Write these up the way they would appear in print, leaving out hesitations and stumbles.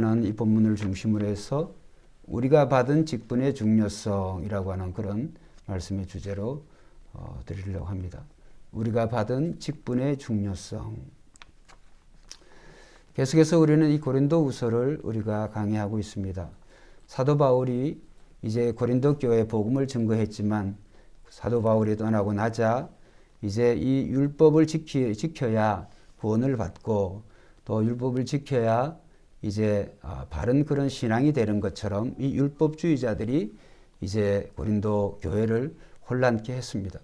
하는 이 본문을 중심으로 해서 우리가 받은 직분의 중요성이라고 하는 그런 말씀의 주제로 드리려고 합니다. 우리가 받은 직분의 중요성. 계속해서 우리는 이 고린도후서를 우리가 강의하고 있습니다. 사도 바울이 이제 고린도 교회에 복음을 증거했지만 사도 바울이 떠나고 나자 이제 이 율법을 지켜야 구원을 받고 또 율법을 지켜야 이제 바른 그런 신앙이 되는 것처럼 이 율법주의자들이 이제 고린도 교회를 혼란케 했습니다.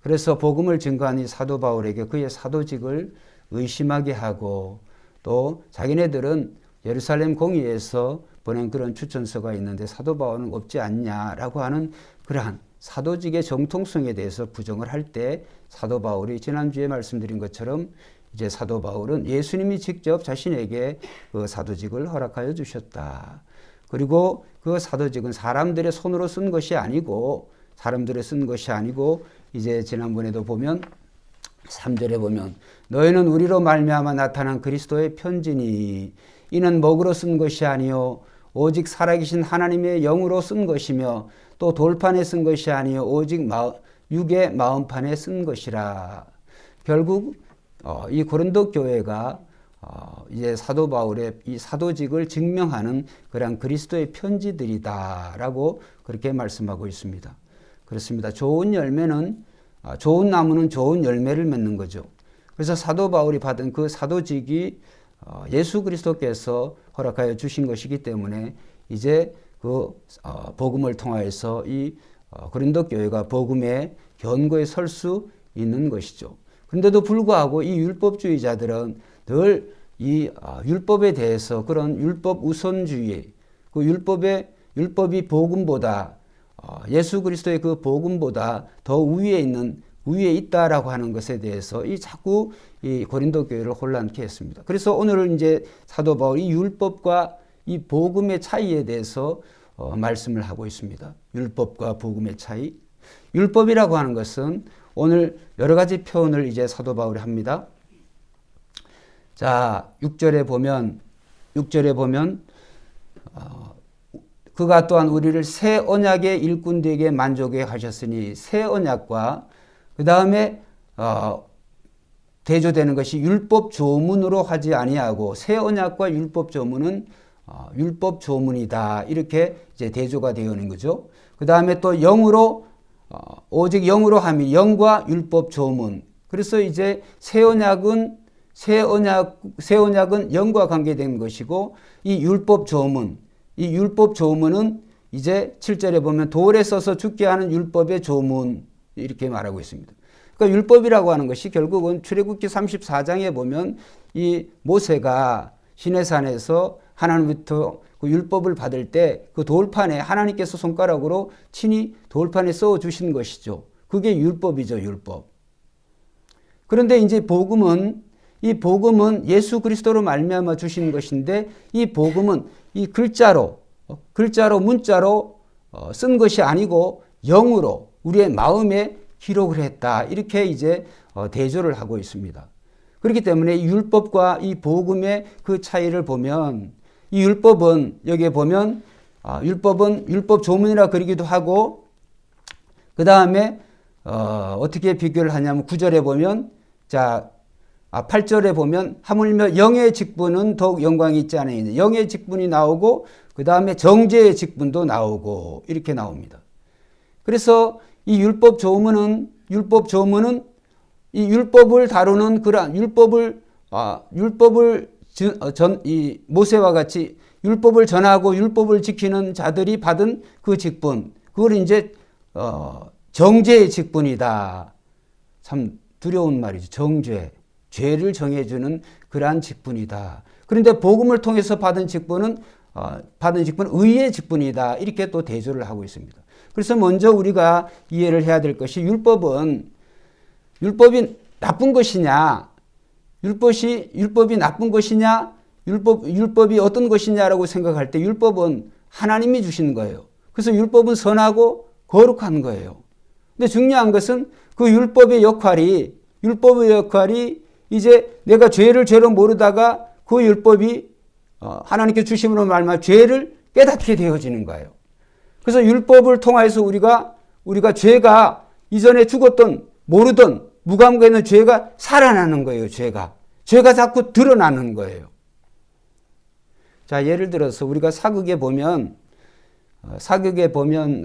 그래서 복음을 증거한 이 사도 바울에게 그의 사도직을 의심하게 하고 또 자기네들은 예루살렘 공의에서 보낸 그런 추천서가 있는데 사도 바울은 없지 않냐라고 하는 그러한 사도직의 정통성에 대해서 부정을 할 때 사도 바울이 지난주에 말씀드린 것처럼 이제 사도 바울은 예수님이 직접 자신에게 그 사도직을 허락하여 주셨다. 그리고 그 사도직은 사람들의 손으로 쓴 것이 아니고 이제 지난번에도 보면 3절에 보면 너희는 우리로 말미암아 나타난 그리스도의 편지니 이는 먹으로 쓴 것이 아니요 오직 살아계신 하나님의 영으로 쓴 것이며 또 돌판에 쓴 것이 아니요 오직 육의 마음판에 쓴 것이라. 결국 이 고린도 교회가 이제 사도 바울의 이 사도직을 증명하는 그러한 그리스도의 편지들이다라고 그렇게 말씀하고 있습니다. 그렇습니다. 좋은 나무는 좋은 열매를 맺는 거죠. 그래서 사도 바울이 받은 그 사도직이 예수 그리스도께서 허락하여 주신 것이기 때문에 이제 그 복음을 통하여서 이 고린도 교회가 복음의 견고에 설 수 있는 것이죠. 그런데도 불구하고 이 율법주의자들은 늘 이 율법에 대해서 그런 율법 우선주의, 그 율법이 복음보다 예수 그리스도의 그 복음보다 더 위에 있다라고 하는 것에 대해서 자꾸 이 고린도 교회를 혼란케 했습니다. 그래서 오늘은 이제 사도 바울이 율법과 이 복음의 차이에 대해서 말씀을 하고 있습니다. 율법과 복음의 차이. 율법이라고 하는 것은 오늘 여러 가지 표현을 이제 사도 바울이 합니다. 자, 6절에 보면 그가 또한 우리를 새 언약의 일꾼되게 만족해 하셨으니 새 언약과 그 다음에 대조되는 것이 율법 조문으로 하지 아니하고 새 언약과 율법 조문은 율법 조문이다 이렇게 이제 대조가 되어 있는 거죠. 그 다음에 또 영으로 오직 영으로 함이 영과 율법 조문. 그래서 이제 새 언약은 영과 관계된 것이고 이 율법 조문은 이제 7절에 보면 돌에 써서 죽게 하는 율법의 조문 이렇게 말하고 있습니다. 그러니까 율법이라고 하는 것이 결국은 출애굽기 34장에 보면 이 모세가 시내산에서 하나님부터 그 율법을 받을 때 그 돌판에 하나님께서 손가락으로 친히 돌판에 써 주신 것이죠. 그게 율법이죠, 율법. 그런데 이제 복음은 예수 그리스도로 말미암아 주신 것인데 이 복음은 이 글자로 문자로 쓴 것이 아니고 영으로 우리의 마음에 기록을 했다. 이렇게 이제 대조를 하고 있습니다. 그렇기 때문에 율법과 이 복음의 그 차이를 보면 이 율법은 여기에 보면 율법은 율법 조문이라 그러기도 하고 그 다음에 어떻게 비교를 하냐면 9절에 보면 8절에 보면 하물며 영의 직분은 더욱 영광이 있지 않으니 영의 직분이 나오고 그 다음에 정죄의 직분도 나오고 이렇게 나옵니다. 그래서 이 율법 조문은 이 율법을 다루는 그러한 이 모세와 같이 율법을 전하고 율법을 지키는 자들이 받은 그 직분, 그걸 이제 정죄의 직분이다. 참 두려운 말이죠. 정죄. 죄를 정해주는 그러한 직분이다. 그런데 복음을 통해서 받은 직분은 의의 직분이다. 이렇게 또 대조를 하고 있습니다. 그래서 먼저 우리가 이해를 해야 될 것이 율법이 나쁜 것이냐, 율법이 나쁜 것이냐, 율법이 어떤 것이냐라고 생각할 때 율법은 하나님이 주신 거예요. 그래서 율법은 선하고 거룩한 거예요. 근데 중요한 것은 그 율법의 역할이 이제 내가 죄를 죄로 모르다가 그 율법이 하나님께 주심으로 말미암아 죄를 깨닫게 되어지는 거예요. 그래서 율법을 통해서 우리가 죄가 이전에 죽었던 모르던 무감각에 있는 죄가 살아나는 거예요. 죄가 자꾸 드러나는 거예요. 자, 예를 들어서 우리가 사극에 보면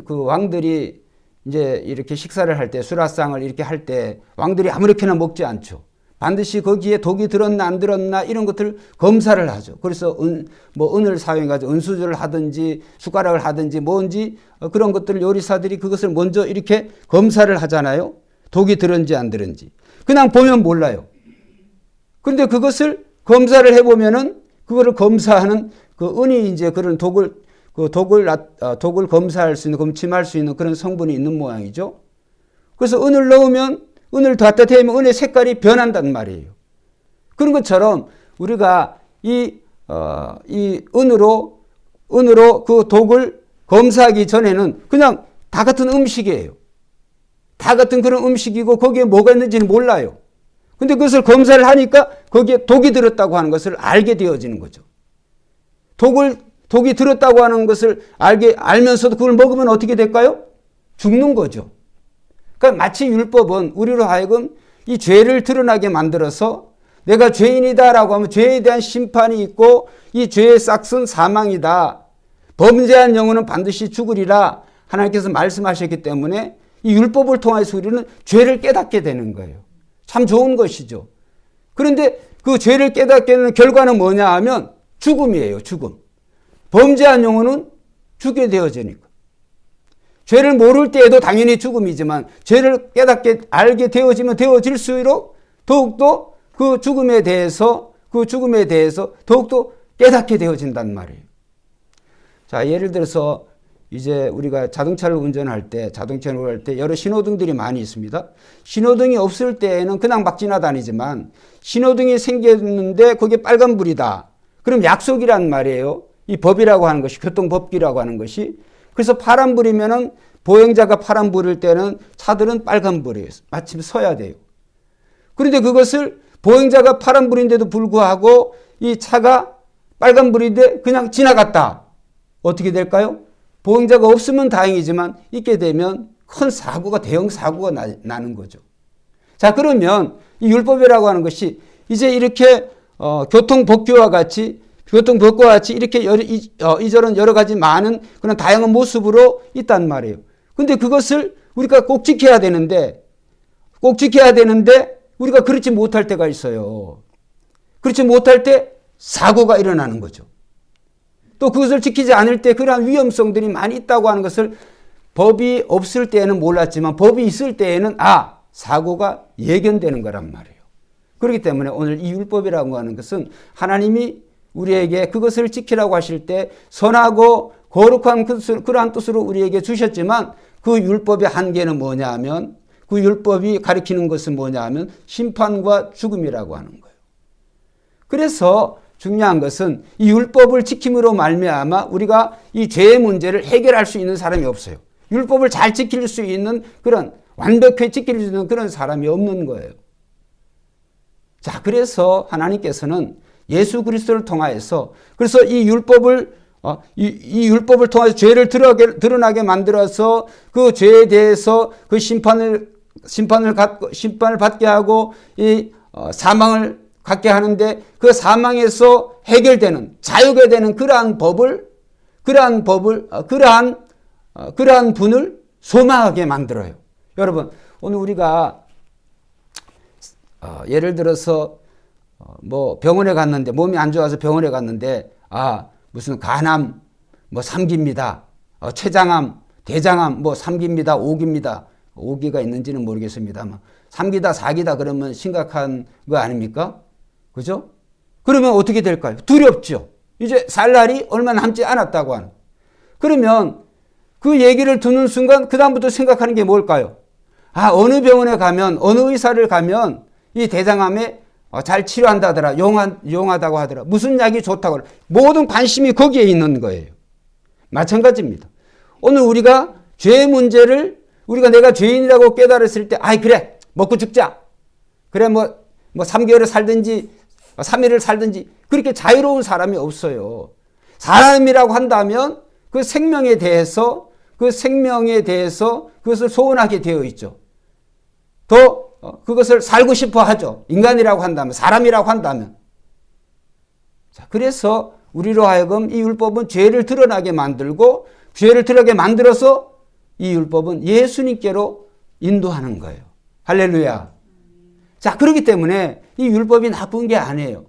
그 왕들이 이제 이렇게 식사를 할 때, 수라상을 이렇게 할 때 왕들이 아무렇게나 먹지 않죠. 반드시 거기에 독이 들었나 안 들었나 이런 것들을 검사를 하죠. 그래서 은을 사용해가지고 은수저를 하든지 숟가락을 하든지 뭔지 그런 것들을 요리사들이 그것을 먼저 이렇게 검사를 하잖아요. 독이 들었는지 안 들었는지. 그냥 보면 몰라요. 그런데 그것을 검사를 해보면은 그거를 검사하는 그 은이 이제 그런 독을 검사할 수 있는, 검침할 수 있는 그런 성분이 있는 모양이죠. 그래서 은을 넣으면, 은을 갖다 대면 은의 색깔이 변한단 말이에요. 그런 것처럼 우리가 이 은으로 그 독을 검사하기 전에는 그냥 다 같은 음식이에요. 다 같은 그런 음식이고 거기에 뭐가 있는지는 몰라요. 근데 그것을 검사를 하니까 거기에 독이 들었다고 하는 것을 알게 되어지는 거죠. 독이 들었다고 하는 것을 알면서도 그걸 먹으면 어떻게 될까요? 죽는 거죠. 그러니까 마치 율법은 우리로 하여금 이 죄를 드러나게 만들어서 내가 죄인이다라고 하면 죄에 대한 심판이 있고 이 죄의 싹은 사망이다. 범죄한 영혼은 반드시 죽으리라 하나님께서 말씀하셨기 때문에 이 율법을 통해서 우리는 죄를 깨닫게 되는 거예요. 참 좋은 것이죠. 그런데 그 죄를 깨닫게 되는 결과는 뭐냐 하면 죽음이에요. 죽음. 범죄한 영혼은 죽게 되어지니까. 죄를 모를 때에도 당연히 죽음이지만 죄를 깨닫게 알게 되어지면 되어질수록 더욱더 그 죽음에 대해서 더욱더 깨닫게 되어진단 말이에요. 자, 예를 들어서 이제 우리가 자동차를 운전할 때 여러 신호등들이 많이 있습니다. 신호등이 없을 때에는 그냥 막 지나다니지만 신호등이 생겼는데 거기에 빨간불이다. 그럼 약속이란 말이에요. 이 법이라고 하는 것이, 교통법규라고 하는 것이. 그래서 파란불이면은 보행자가 파란불일 때는 차들은 빨간불이에요. 마침 서야 돼요. 그런데 그것을 보행자가 파란불인데도 불구하고 이 차가 빨간불인데 그냥 지나갔다. 어떻게 될까요? 보행자가 없으면 다행이지만 있게 되면 큰 사고가, 대형 사고가 나는 거죠. 자, 그러면 이 율법이라고 하는 것이 이제 이렇게 교통법규와 같이 이렇게 이저런 여러 가지 많은 그런 다양한 모습으로 있단 말이에요. 근데 그것을 우리가 꼭 지켜야 되는데 우리가 그렇지 못할 때가 있어요. 그렇지 못할 때 사고가 일어나는 거죠. 또 그것을 지키지 않을 때 그러한 위험성들이 많이 있다고 하는 것을 법이 없을 때에는 몰랐지만 법이 있을 때에는 사고가 예견되는 거란 말이에요. 그렇기 때문에 오늘 이 율법이라고 하는 것은 하나님이 우리에게 그것을 지키라고 하실 때 선하고 거룩한 그러한 뜻으로 우리에게 주셨지만 그 율법의 한계는 뭐냐 하면 그 율법이 가리키는 것은 뭐냐 하면 심판과 죽음이라고 하는 거예요. 그래서 중요한 것은 이 율법을 지킴으로 말미암아 우리가 이 죄의 문제를 해결할 수 있는 사람이 없어요. 율법을 잘 지킬 수 있는 그런 완벽히 지킬 수 있는 그런 사람이 없는 거예요. 자, 그래서 하나님께서는 예수 그리스도를 통하여서 그래서 이 율법을 통해서 죄를 드러나게 만들어서 그 죄에 대해서 그 심판을 받게 하고 이 사망을 갖게 하는데 그 사망에서 해결되는 자유가 되는 그러한 분을 소망하게 만들어요. 여러분, 오늘 우리가 예를 들어서 뭐 병원에 갔는데 몸이 안 좋아서 병원에 갔는데 무슨 간암 3기입니다. 췌장암, 대장암 3기입니다. 5기입니다. 5기가 있는지는 모르겠습니다만 3기다 4기다 그러면 심각한 거 아닙니까? 그죠? 그러면 어떻게 될까요? 두렵죠. 이제 살 날이 얼마 남지 않았다고 하는. 그러면 그 얘기를 듣는 순간 그 다음부터 생각하는 게 뭘까요? 어느 병원에 가면 어느 의사를 가면 이 대장암에 잘 치료한다더라. 용하다고 하더라. 무슨 약이 좋다고 하더라. 모든 관심이 거기에 있는 거예요. 마찬가지입니다. 오늘 우리가 죄의 문제를 내가 죄인이라고 깨달았을 때 그래 먹고 죽자. 그래 뭐 3개월을 살든지 3일을 살든지 그렇게 자유로운 사람이 없어요. 사람이라고 한다면 그 생명에 대해서 그것을 소원하게 되어 있죠. 또 그것을 살고 싶어 하죠. 인간이라고 한다면, 사람이라고 한다면. 자, 그래서 우리로 하여금 이 율법은 죄를 드러나게 만들고 죄를 드러나게 만들어서 이 율법은 예수님께로 인도하는 거예요. 할렐루야. 자, 그렇기 때문에 이 율법이 나쁜 게 아니에요.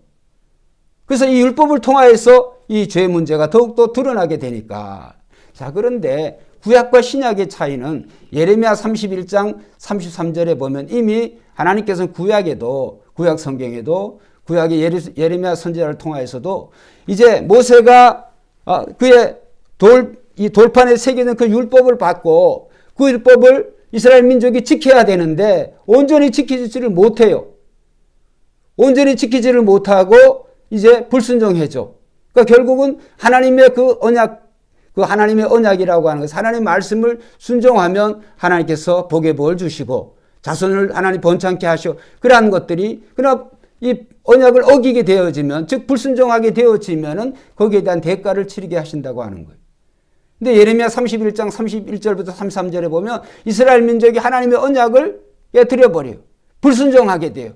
그래서 이 율법을 통하여서 이 죄 문제가 더욱더 드러나게 되니까. 자, 그런데 구약과 신약의 차이는 예레미야 31장 33절에 보면 이미 하나님께서는 구약 성경에도 구약의 예레미야 선지자를 통하여서도 이제 모세가 그의 이 돌판에 새기는 그 율법을 받고 그 율법을 이스라엘 민족이 지켜야 되는데 온전히 지키지를 못해요. 온전히 지키지를 못하고 이제 불순종해죠. 그러니까 결국은 하나님의 하나님의 언약이라고 하는 것, 하나님의 말씀을 순종하면 하나님께서 복의 복을 주시고 자손을 하나님 번창케 하시고 그러한 것들이 그러나 이 언약을 어기게 되어지면 즉 불순종하게 되어지면은 거기에 대한 대가를 치르게 하신다고 하는 거예요. 근데 예레미야 31장 31절부터 33절에 보면 이스라엘 민족이 하나님의 언약을 깨뜨려 버려요. 불순종하게 돼요.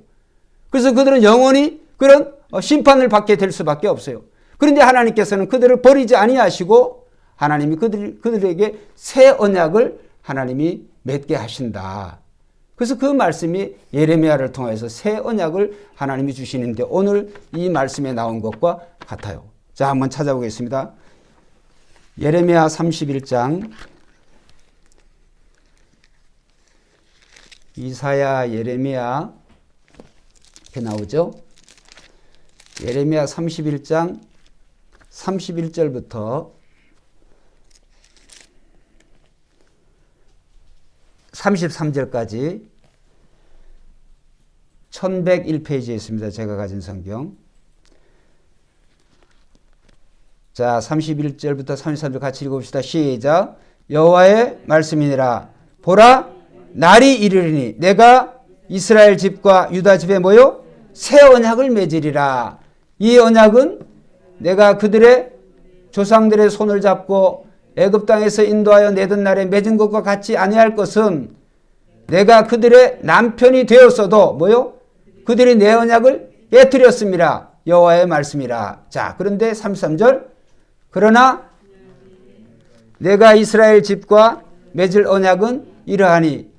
그래서 그들은 영원히 그런 심판을 받게 될 수밖에 없어요. 그런데 하나님께서는 그들을 버리지 아니하시고 하나님이 그들에게 새 언약을 하나님이 맺게 하신다. 그래서 그 말씀이 예레미야를 통해서 새 언약을 하나님이 주시는데 오늘 이 말씀에 나온 것과 같아요. 자, 한번 찾아보겠습니다. 예레미야 31장 이사야, 예레미야 이렇게 나오죠. 예레미야 31장 31절부터 33절까지 1101페이지에 있습니다. 제가 가진 성경. 자, 31절부터 33절 같이 읽어봅시다. 시작. 여호와의 말씀이니라. 보라, 날이 이르리니 내가 이스라엘 집과 유다 집에 모여 새 언약을 맺으리라. 이 언약은 내가 그들의 조상들의 손을 잡고 애굽 땅에서 인도하여 내던 날에 맺은 것과 같이 아니할 것은 내가 그들의 남편이 되었어도 뭐요? 그들이 내 언약을 깨뜨렸습니다. 여호와의 말씀이라. 자, 그런데 33절. 그러나 내가 이스라엘 집과 맺을 언약은 이러하니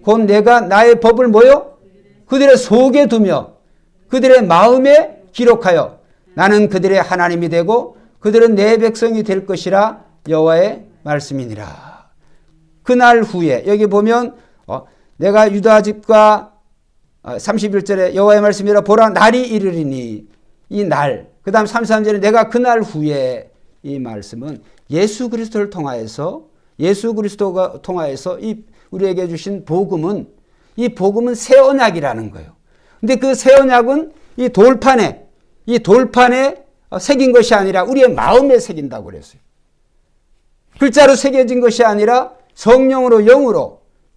곧 내가 나의 법을 뭐요? 그들의 속에 두며 그들의 마음에 기록하여 나는 그들의 하나님이 되고 그들은 내 백성이 될 것이라 여호와의 말씀이니라. 그날 후에 여기 보면 내가 유다 집과 31절에 여호와의 말씀이라. 보라, 날이 이르리니 이 날. 그 다음 33절에 내가 그날 후에. 이 말씀은 예수 그리스도를 통하여서 예수가 통하여서 이 우리에게 주신 복음은 이 복음은 새 언약이라는 거예요. 근데 그 새 언약은 이 돌판에 새긴 것이 아니라 우리의 마음에 새긴다고 그랬어요. 글자로 새겨진 것이 아니라 성령으로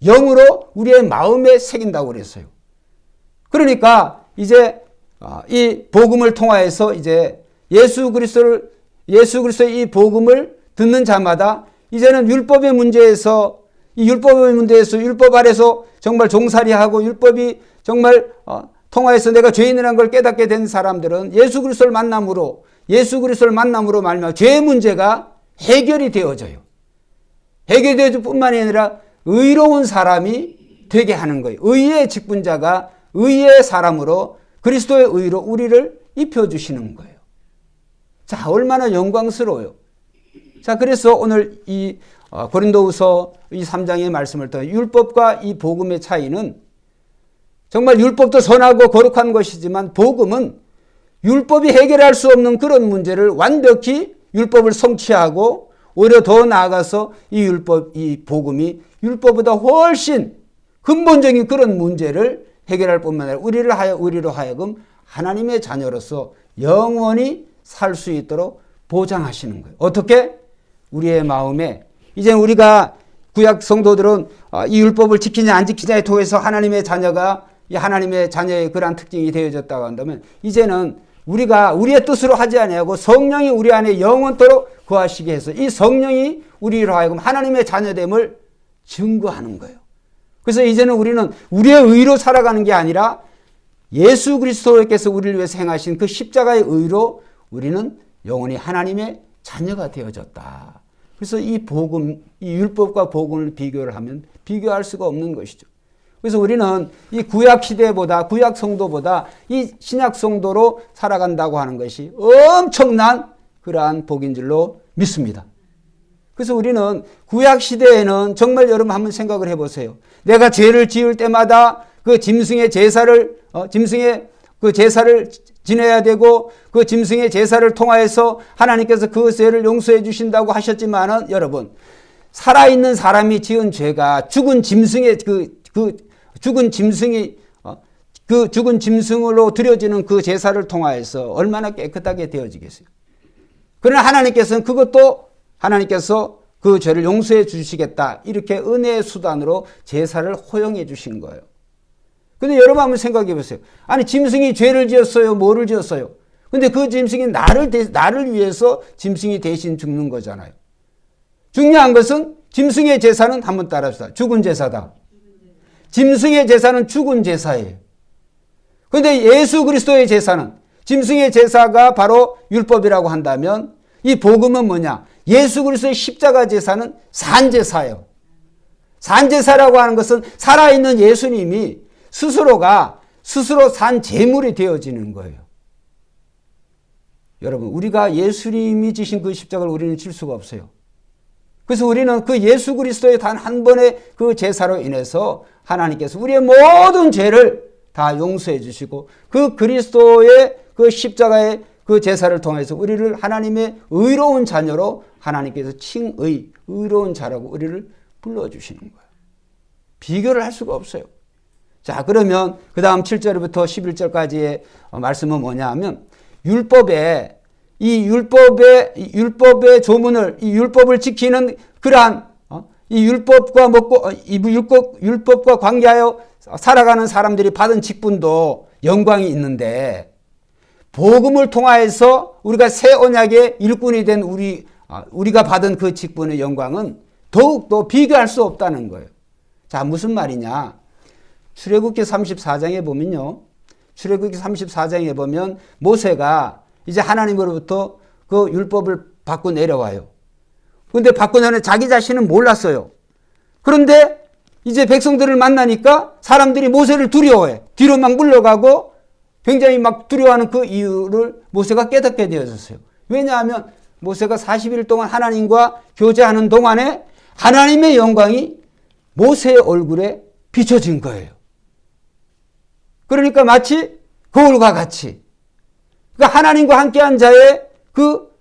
영으로 우리의 마음에 새긴다고 그랬어요. 그러니까 이제 이 복음을 통하여서 이제 예수 그리스도의 이 복음을 듣는 자마다 이제는 율법 아래서 정말 종살이하고 율법이 정말 통하여서 내가 죄인이라는 걸 깨닫게 된 사람들은 예수 그리스도를 만남으로 말미암아 죄의 문제가 해결이 되어져요. 해결이 되어질 뿐만이 아니라 의로운 사람이 되게 하는 거예요. 의의 직분자가 의의 사람으로 그리스도의 의로 우리를 입혀주시는 거예요. 자, 얼마나 영광스러워요. 자, 그래서 오늘 이 고린도후서 이 3장의 말씀을 통해 율법과 이 복음의 차이는 정말 율법도 선하고 거룩한 것이지만 복음은 율법이 해결할 수 없는 그런 문제를 완벽히 율법을 성취하고 오히려 더 나아가서 이 복음이 율법보다 훨씬 근본적인 그런 문제를 해결할 뿐만 아니라 우리로 하여금 하나님의 자녀로서 영원히 살 수 있도록 보장하시는 거예요. 어떻게? 우리의 마음에 이제 우리가 구약 성도들은 이 율법을 지키냐 안 지키냐에 통해서 하나님의 자녀가 이 하나님의 자녀의 그러한 특징이 되어졌다고 한다면 이제는 우리가 우리의 뜻으로 하지 아니하고 성령이 우리 안에 영원토록 거하시게 해서 이 성령이 우리로 하여금 하나님의 자녀됨을 증거하는 거예요. 그래서 이제는 우리는 우리의 의로 살아가는 게 아니라 예수 그리스도께서 우리를 위해서 행하신 그 십자가의 의로 우리는 영원히 하나님의 자녀가 되어졌다. 그래서 이 복음, 이 율법과 복음을 비교를 하면 비교할 수가 없는 것이죠. 그래서 우리는 이 구약 시대보다, 구약 성도보다 이 신약 성도로 살아간다고 하는 것이 엄청난 그러한 복인 줄로 믿습니다. 그래서 우리는 구약 시대에는 정말 여러분 한번 생각을 해보세요. 내가 죄를 지을 때마다 그 짐승의 제사를 지내야 되고 그 짐승의 제사를 통하여서 하나님께서 그 죄를 용서해 주신다고 하셨지만은 여러분, 살아있는 사람이 지은 죄가 죽은 짐승으로 드려지는 그 제사를 통하여서 얼마나 깨끗하게 되어지겠어요. 그러나 하나님께서 그 죄를 용서해 주시겠다. 이렇게 은혜의 수단으로 제사를 허용해 주신 거예요. 근데 여러분 한번 생각해 보세요. 아니, 짐승이 죄를 지었어요? 뭐를 지었어요? 근데 그 짐승이 나를 위해서 짐승이 대신 죽는 거잖아요. 중요한 것은 짐승의 제사는 한번 따라합시다. 죽은 제사다. 짐승의 제사는 죽은 제사예요. 그런데 예수 그리스도의 제사는, 짐승의 제사가 바로 율법이라고 한다면 이 복음은 뭐냐? 예수 그리스도의 십자가 제사는 산제사예요. 산제사라고 하는 것은 살아있는 예수님이 스스로 산 제물이 되어지는 거예요. 여러분, 우리가 예수님이 지신 그 십자가를 우리는 질 수가 없어요. 그래서 우리는 그 예수 그리스도의 단 한 번의 그 제사로 인해서 하나님께서 우리의 모든 죄를 다 용서해 주시고 그 그리스도의 그 십자가의 그 제사를 통해서 우리를 하나님의 의로운 자녀로 하나님께서 의로운 자라고 우리를 불러주시는 거예요. 비교를 할 수가 없어요. 자, 그러면 그 다음 7절부터 11절까지의 말씀은 뭐냐 하면 율법의 조문을, 이 율법을 지키는 그러한 이 율법과 관계하여 살아가는 사람들이 받은 직분도 영광이 있는데 복음을 통하여서 우리가 새 언약의 일꾼이 된 우리가 받은 그 직분의 영광은 더욱더 비교할 수 없다는 거예요. 자, 무슨 말이냐? 출애굽기 34장에 보면요. 출애굽기 34장에 보면 모세가 이제 하나님으로부터 그 율법을 받고 내려와요. 그런데 받고 나면 자기 자신은 몰랐어요. 그런데 이제 백성들을 만나니까 사람들이 모세를 두려워해. 뒤로 막 물러가고 굉장히 막 두려워하는 그 이유를 모세가 깨닫게 되어졌어요. 왜냐하면 모세가 40일 동안 하나님과 교제하는 동안에 하나님의 영광이 모세의 얼굴에 비춰진 거예요. 그러니까 마치 거울과 같이. 그러니까 하나님과 함께한 자의 그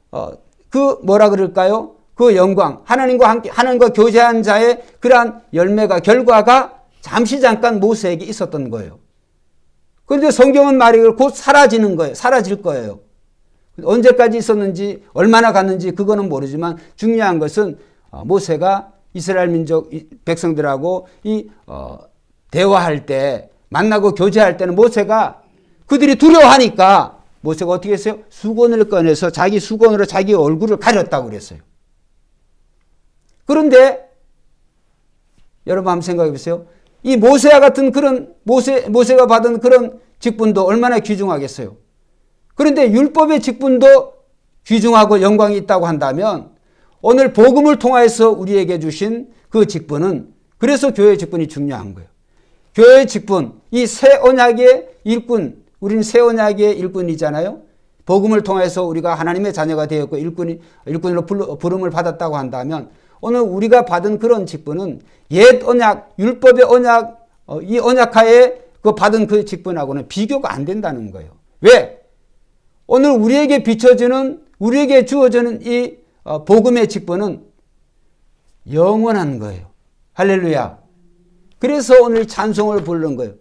뭐라 그럴까요? 그 영광, 하나님과 교제한 자의 그러한 결과가 잠깐 모세에게 있었던 거예요. 그런데 성경은 말이고 곧 사라지는 거예요. 사라질 거예요. 언제까지 있었는지, 얼마나 갔는지 그거는 모르지만 중요한 것은 모세가 이스라엘 민족 백성들하고 대화할 때, 만나고 교제할 때는 모세가 그들이 두려워하니까 모세가 어떻게 했어요? 수건을 꺼내서 자기 수건으로 자기 얼굴을 가렸다고 그랬어요. 그런데 여러분 한번 생각해 보세요. 이 모세와 같은 그런 모세가 받은 그런 직분도 얼마나 귀중하겠어요. 그런데 율법의 직분도 귀중하고 영광이 있다고 한다면 오늘 복음을 통해서 우리에게 주신 그 직분은, 그래서 교회의 직분이 중요한 거예요. 교회의 직분, 이 새 언약의 일꾼, 우리는 새 언약의 일꾼이잖아요. 복음을 통해서 우리가 하나님의 자녀가 되었고 일꾼으로 부름을 받았다고 한다면 오늘 우리가 받은 그런 직분은 옛 언약, 율법의 언약, 이 언약하에 받은 그 직분하고는 비교가 안 된다는 거예요. 왜? 오늘 우리에게 우리에게 주어지는 이 복음의 직분은 영원한 거예요. 할렐루야. 그래서 오늘 찬송을 부르는 거예요.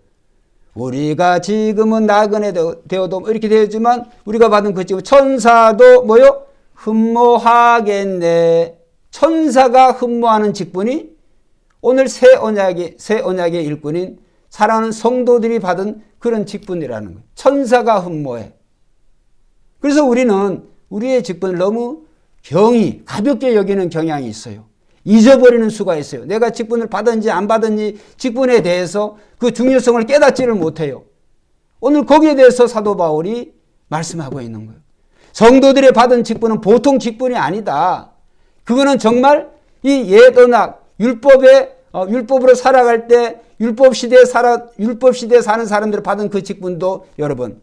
우리가 지금은 나그네 되어도 이렇게 되었지만 우리가 받은 그 직분, 천사도 뭐요? 흠모하겠네. 천사가 흠모하는 직분이 오늘 새 언약의 일꾼인 사랑하는 성도들이 받은 그런 직분이라는 거예요. 천사가 흠모해. 그래서 우리는 우리의 직분을 너무 가볍게 여기는 경향이 있어요. 잊어버리는 수가 있어요. 내가 직분을 받았는지 안 받았는지 직분에 대해서 그 중요성을 깨닫지를 못해요. 오늘 거기에 대해서 사도 바울이 말씀하고 있는 거예요. 성도들이 받은 직분은 보통 직분이 아니다. 그거는 정말 이 옛언약 율법으로 살아갈 때 율법 시대에 사는 사람들이 받은 그 직분도 여러분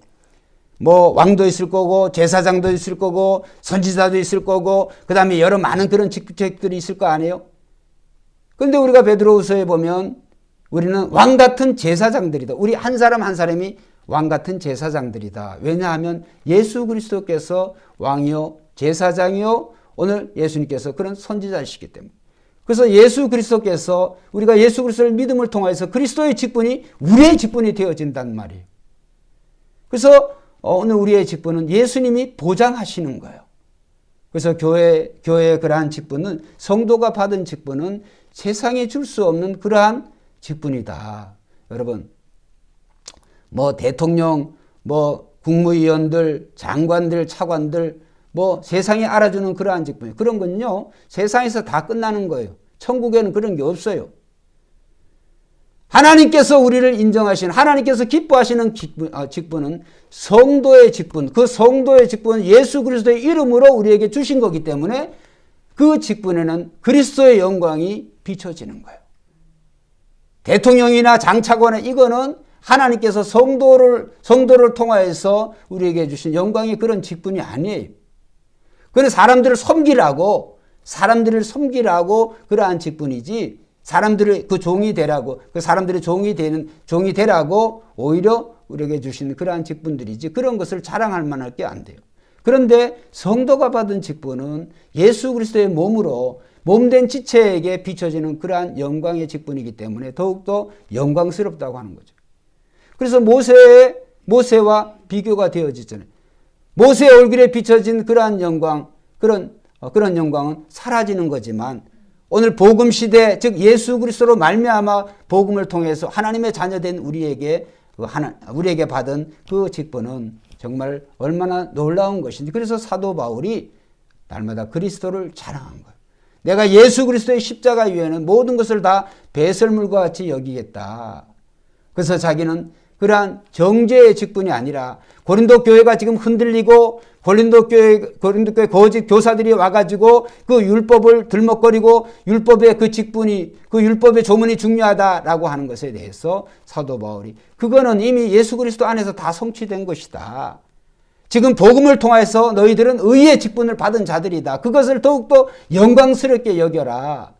뭐 왕도 있을 거고 제사장도 있을 거고 선지자도 있을 거고 그 다음에 여러 많은 그런 직책들이 있을 거 아니에요. 그런데 우리가 베드로후서에 보면 우리는 왕 같은 제사장들이다. 우리 한 사람 한 사람이 왕 같은 제사장들이다. 왜냐하면 예수 그리스도께서 왕이요 제사장이요 오늘 예수님께서 그런 선지자이시기 때문에. 그래서 예수 그리스도께서 우리가 예수 그리스도를 믿음을 통해서 그리스도의 직분이 우리의 직분이 되어진단 말이에요. 그래서 오늘 우리의 직분은 예수님이 보장하시는 거예요. 그래서 교회의 그러한 직분은 성도가 받은 직분은 세상에 줄 수 없는 그러한 직분이다. 여러분 뭐 대통령, 뭐 국무위원들, 장관들, 차관들 뭐 세상이 알아주는 그러한 직분이에요. 그런 건요 세상에서 다 끝나는 거예요. 천국에는 그런 게 없어요. 하나님께서 우리를 인정하시는 하나님께서 기뻐하시는 직분은 성도의 직분, 그 성도의 직분은 예수 그리스도의 이름으로 우리에게 주신 거기 때문에 그 직분에는 그리스도의 영광이 비춰지는 거예요. 대통령이나 장차관의 이거는 하나님께서 성도를 통하여서 우리에게 주신 영광의 그런 직분이 아니에요. 그는 사람들을 섬기라고 그러한 직분이지 사람들의 그 종이 되라고 그 사람들의 종이 되라고 오히려 우리에게 주신 그러한 직분들이지 그런 것을 자랑할 만할 게 안 돼요. 그런데 성도가 받은 직분은 예수 그리스도의 몸된 지체에게 비춰지는 그러한 영광의 직분이기 때문에 더욱더 영광스럽다고 하는 거죠. 그래서 모세와 비교가 되어지잖아요. 모세의 얼굴에 비춰진 그러한 영광, 그런 영광은 사라지는 거지만 오늘 복음 시대, 즉 예수 그리스도로 말미암아 복음을 통해서 하나님의 자녀된 우리에게 받은 그 직분은 정말 얼마나 놀라운 것인지. 그래서 사도 바울이 날마다 그리스도를 자랑한 거예요. 내가 예수 그리스도의 십자가 위에는 모든 것을 다 배설물과 같이 여기겠다. 그래서 자기는 그러한 정죄의 직분이 아니라 고린도 교회가 지금 흔들리고 고린도 교회 거짓 교사들이 와가지고 그 율법을 들먹거리고 율법의 그 직분이 그 율법의 조문이 중요하다라고 하는 것에 대해서 사도 바울이 그거는 이미 예수 그리스도 안에서 다 성취된 것이다. 지금 복음을 통해서 너희들은 의의 직분을 받은 자들이다. 그것을 더욱더 영광스럽게 여겨라.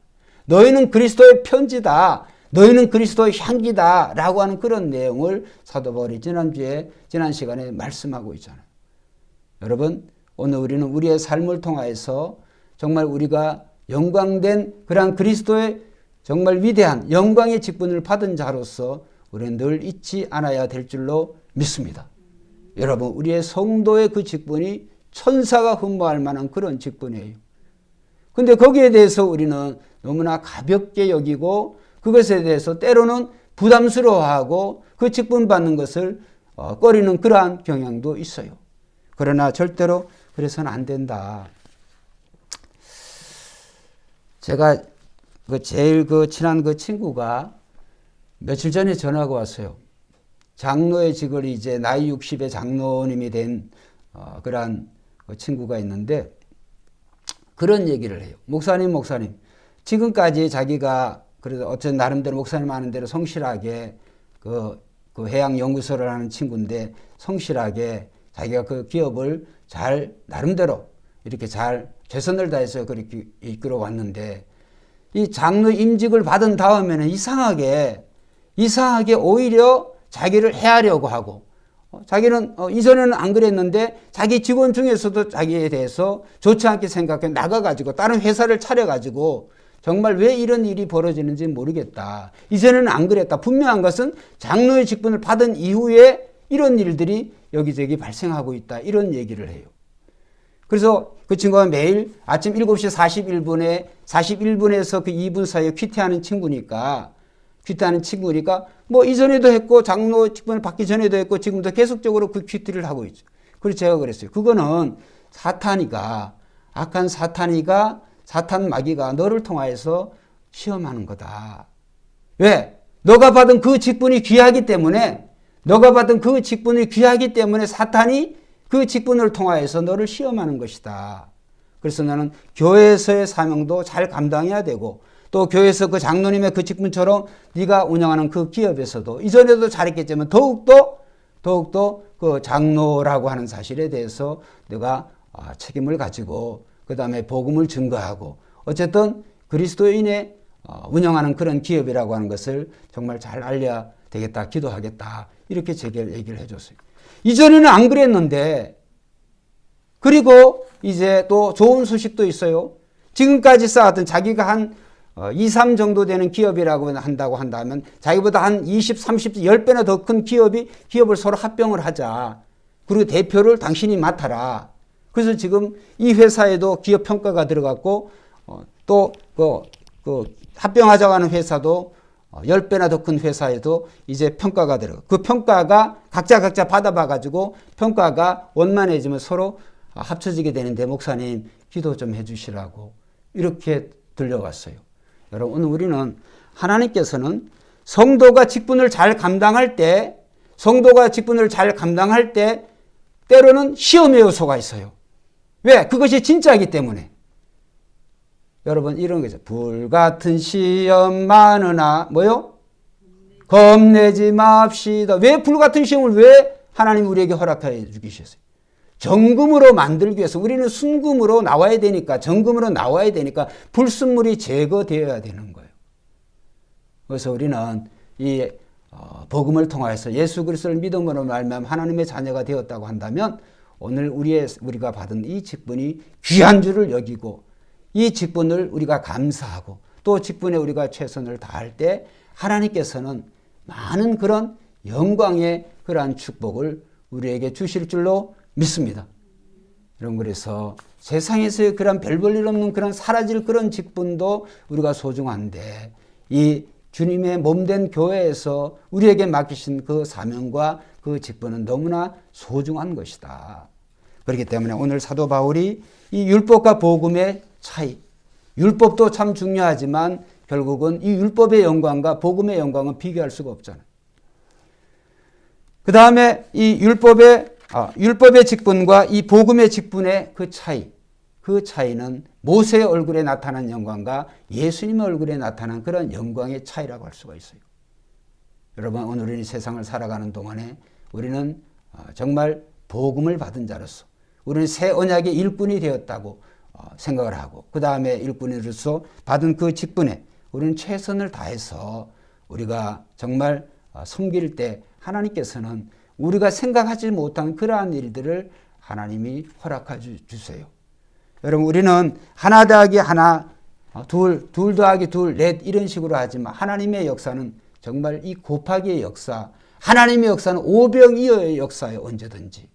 너희는 그리스도의 편지다. 너희는 그리스도의 향기다 라고 하는 그런 내용을 사도 바울이 지난 시간에 말씀하고 있잖아요. 여러분 오늘 우리는 우리의 삶을 통해서 정말 우리가 영광된 그러한 그리스도의 정말 위대한 영광의 직분을 받은 자로서 우리는 늘 잊지 않아야 될 줄로 믿습니다. 여러분 우리의 성도의 그 직분이 천사가 흠모할 만한 그런 직분이에요. 근데 거기에 대해서 우리는 너무나 가볍게 여기고 그것에 대해서 때로는 부담스러워하고 그 직분 받는 것을 꺼리는 그러한 경향도 있어요. 그러나 절대로 그래서는 안 된다. 제가 제일 친한 그 친구가 며칠 전에 전화가 왔어요. 장로의 직을 이제 나이 60의 장로님이 된 그러한 친구가 있는데 그런 얘기를 해요. 목사님 지금까지 자기가 그래서 어쨌든 나름대로 목사님 하는 대로 성실하게 그 해양연구소를 하는 친구인데 성실하게 자기가 그 기업을 잘 나름대로 이렇게 잘 최선을 다해서 그렇게 이끌어 왔는데 이 장로 임직을 받은 다음에는 이상하게 오히려 자기를 해하려고 하고 자기는 이전에는 안 그랬는데 자기 직원 중에서도 자기에 대해서 좋지 않게 생각해 나가가지고 다른 회사를 차려가지고 정말 왜 이런 일이 벌어지는지 모르겠다. 이전에는 안 그랬다. 분명한 것은 장로의 직분을 받은 이후에 이런 일들이 여기저기 발생하고 있다. 이런 얘기를 해요. 그래서 그 친구가 매일 아침 7시 41분에서 그 2분 사이에 퀴트하는 친구니까 뭐 이전에도 했고 장로 직분을 받기 전에도 했고 지금도 계속적으로 그 큐티를 하고 있죠. 그래서 제가 그랬어요. 그거는 사탄이가 악한 사탄이가 사탄 마귀가 너를 통하여서 시험하는 거다. 왜? 너가 받은 그 직분이 귀하기 때문에 사탄이 그 직분을 통하여서 너를 시험하는 것이다. 그래서 나는 교회에서의 사명도 잘 감당해야 되고 또 교회에서 그 장로님의 그 직분처럼 네가 운영하는 그 기업에서도 이전에도 잘했겠지만 더욱더 그 장로라고 하는 사실에 대해서 내가 책임을 가지고 그 다음에 복음을 증거하고 어쨌든 그리스도인의 운영하는 그런 기업이라고 하는 것을 정말 잘 알려야 되겠다, 기도하겠다 이렇게 제게 얘기를 해줬어요. 이전에는 안 그랬는데 그리고 이제 또 좋은 소식도 있어요. 지금까지 쌓았던 자기가 한 2, 3 정도 되는 기업이라고 한다고 한다면 자기보다 한 20, 30, 10배나 더 큰 기업을 서로 합병을 하자. 그리고 대표를 당신이 맡아라. 그래서 지금 이 회사에도 기업 평가가 들어갔고 또 그 합병하자고 하는 회사도 10배나 더 큰 회사에도 이제 평가가 들어가. 그 평가가 각자 받아봐가지고 평가가 원만해지면 서로 합쳐지게 되는데 목사님 기도 좀 해주시라고 이렇게 들려왔어요. 여러분 우리는 하나님께서는 성도가 직분을 잘 감당할 때 때로는 시험의 요소가 있어요. 왜? 그것이 진짜이기 때문에. 여러분 이런 거죠. 불같은 시험 많으나 뭐요? 겁내지 맙시다. 왜 불같은 시험을 왜 하나님 우리에게 허락해 주셨어요? 정금으로 만들기 위해서 우리는 순금으로 나와야 되니까 불순물이 제거되어야 되는 거예요. 그래서 우리는 이 복음을 통해서 예수 그리스도를 믿음으로 말미암아 하나님의 자녀가 되었다고 한다면 오늘 우리가 받은 이 직분이 귀한 줄을 여기고 이 직분을 우리가 감사하고 또 직분에 우리가 최선을 다할 때 하나님께서는 많은 그런 영광의 그러한 축복을 우리에게 주실 줄로 믿습니다. 여러분 그래서 세상에서의 그런 별 볼 일 없는 그런 사라질 그런 직분도 우리가 소중한데 이 주님의 몸된 교회에서 우리에게 맡기신 그 사명과 그 직분은 너무나 소중한 것이다. 그렇기 때문에 오늘 사도 바울이 이 율법과 복음의 차이, 율법도 참 중요하지만 결국은 이 율법의 영광과 복음의 영광은 비교할 수가 없잖아요. 그 다음에 이 율법의 직분과 이 복음의 직분의 그 차이는 모세의 얼굴에 나타난 영광과 예수님의 얼굴에 나타난 그런 영광의 차이라고 할 수가 있어요. 여러분 오늘 우리 세상을 살아가는 동안에 우리는 정말 복음을 받은 자로서 우리는 새 언약의 일꾼이 되었다고 생각을 하고 그 다음에 일꾼으로서 받은 그 직분에 우리는 최선을 다해서 우리가 정말 섬길 때 하나님께서는 우리가 생각하지 못한 그러한 일들을 하나님이 허락해 주세요. 여러분 우리는 하나 더하기 하나, 둘 더하기 둘, 넷 이런 식으로 하지만 하나님의 역사는 정말 이 곱하기의 역사, 하나님의 역사는 오병이어의 역사예요. 언제든지.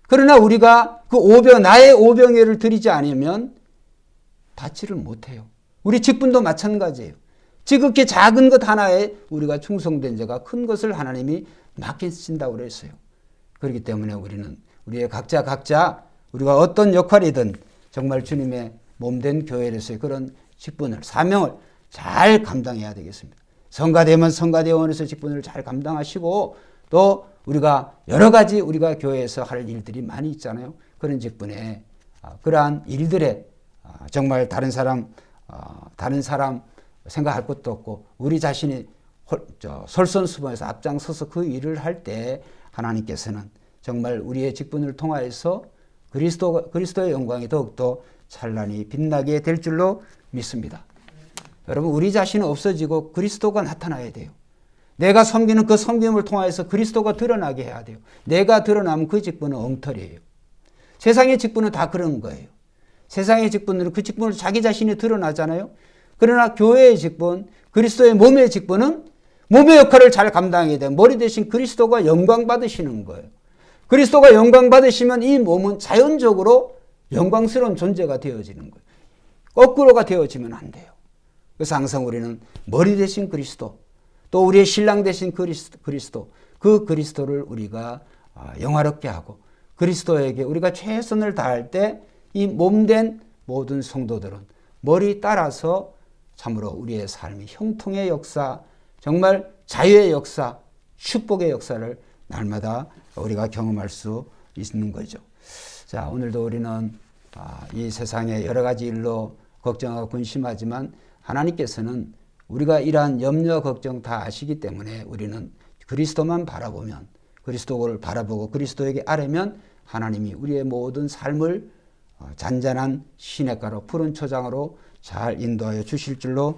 그러나 우리가 그 나의 오병이어를 드리지 않으면 받지를 못해요. 우리 직분도 마찬가지예요. 지극히 작은 것 하나에 우리가 충성된 자가 큰 것을 하나님이 맡기신다고 그랬어요. 그렇기 때문에 우리는 우리의 각자 우리가 어떤 역할이든 정말 주님의 몸된 교회에서의 그런 직분을 사명을 잘 감당해야 되겠습니다. 성가대면 성가대원에서 직분을 잘 감당하시고 또 우리가 여러 가지 우리가 교회에서 할 일들이 많이 있잖아요. 그런 직분에 그러한 일들에 정말 다른 사람 생각할 것도 없고 우리 자신이 솔선수범해서 앞장서서 그 일을 할 때 하나님께서는 정말 우리의 직분을 통하여서 그리스도의 영광이 더욱더 찬란히 빛나게 될 줄로 믿습니다. 여러분 우리 자신은 없어지고 그리스도가 나타나야 돼요. 내가 섬기는 그 섬김을 통하여서 그리스도가 드러나게 해야 돼요. 내가 드러나면 그 직분은 엉터리예요. 세상의 직분은 다 그런 거예요. 세상의 직분은 그 직분을 자기 자신이 드러나잖아요. 그러나 교회의 직분, 그리스도의 몸의 직분은 몸의 역할을 잘 감당하게 되면 머리 대신 그리스도가 영광 받으시는 거예요. 그리스도가 영광 받으시면 이 몸은 자연적으로 영광스러운 존재가 되어지는 거예요. 거꾸로가 되어지면 안 돼요. 그래서 항상 우리는 머리 대신 그리스도, 또 우리의 신랑 되신 그리스도, 그 그리스도를 우리가 영화롭게 하고 그리스도에게 우리가 최선을 다할 때 이 몸된 모든 성도들은 머리 따라서 참으로 우리의 삶이 형통의 역사, 정말 자유의 역사, 축복의 역사를 날마다 우리가 경험할 수 있는 거죠. 자, 오늘도 우리는 이 세상의 여러 가지 일로 걱정하고 근심하지만 하나님께서는 우리가 이러한 염려 걱정 다 아시기 때문에 우리는 그리스도만 바라보면, 그리스도를 바라보고 그리스도에게 아뢰면 하나님이 우리의 모든 삶을 잔잔한 시냇가로 푸른 초장으로 잘 인도하여 주실 줄로